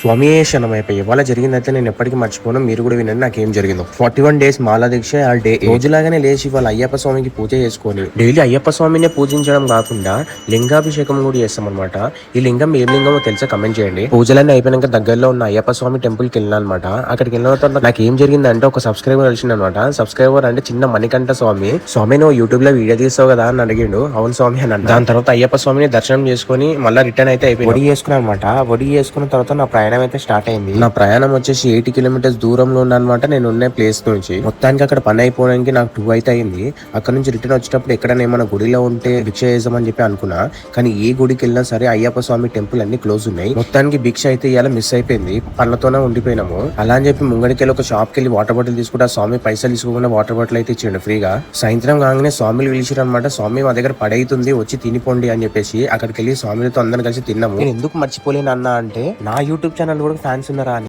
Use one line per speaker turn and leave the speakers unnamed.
స్వామి శరణమైపోయి ఇవాళ జరిగిందైతే నేను ఎప్పటికీ మర్చిపోను. మీరు కూడా వినండి నాకేం జరిగిందో. 41 days మాలా దీక్ష ఆ డే రోజులాగానే లేచి ఇవాళ అయ్యప్ప స్వామికి పూజ చేసుకొని డైలీ అయ్యప్ప స్వామినే పూజించడం కాకుండా లింగాభిషేకం కూడా చేస్తాం అనమాట. ఈ లింగం ఏం లింగమో తెలుసా కమెంట్ చేయండి. పూజలన్నీ అయిపోయినాక దగ్గరలో ఉన్న అయ్యప్ప స్వామి టెంపుల్ కి వెళ్ళిన అనమాట. అక్కడికి వెళ్ళిన తర్వాత నాకు ఏం జరిగిందంటే ఒక సబ్స్క్రైబర్ కలిసింది అనమాట. సబ్స్క్రైబర్ అంటే చిన్న మణికంఠ స్వామి. స్వామి నువ్వు యూట్యూబ్ లో వీడియో తీస్తావు కదా అని అడిగిండు. అవును స్వామి అని అన్న. దాని తర్వాత అయ్యప్ప స్వామిని దర్శనం చేసుకుని మళ్ళీ రిటర్న్ అయితే అయిపోయింది. వడి చేసుకున్నాను అనమాట. వడి చేసుకున్న తర్వాత నా ప్రయాణం అయితే స్టార్ట్ అయింది. నా ప్రయాణం వచ్చేసి 80 kilometers దూరంలో ఉందన్నమాట నేను ఉన్న ప్లేస్ నుంచి. మొత్తానికి అక్కడ పని అయిపోవడానికి నాకు 2 అయితే అయింది. అక్కడ నుంచి రిటర్న్ వచ్చేటప్పుడు ఎక్కడైనా ఏమైనా గుడిలో ఉంటే భిక్ష చేద్దామని చెప్పి అనుకున్నా. కానీ ఏ గుడికి వెళ్ళినా సరే అయ్యప్ప స్వామి టెంపుల్ అన్ని క్లోజ్ ఉన్నాయి. మొత్తానికి భిక్ష అయితే ఇలా మిస్ అయిపోయింది. పళ్ళతోనే ఉండిపోయినాము. అలా అని చెప్పి ముంగడికి వెళ్ళి ఒక షాప్ కి వెళ్ళి వాటర్ బాటిల్ తీసుకుంటే ఆ స్వామి పైసలు తీసుకోకుండా వాటర్ బాటిల్ అయితే ఇచ్చిండు ఫ్రీగా. సాయంత్రం కాగానే స్వామిలు పిలిచారు అనమాట. స్వామి మా దగ్గర పడైతుంది వచ్చి తినిపోండి అని చెప్పేసి అక్కడికి వెళ్ళి స్వామిలతో అందరం కలిసి తిన్నాము. నేను ఎందుకు మర్చిపోలేను అన్న అంటే నా యూట్యూబ్ ఛానల్ కూడా ఫ్యాన్స్ ఉన్నారా అని.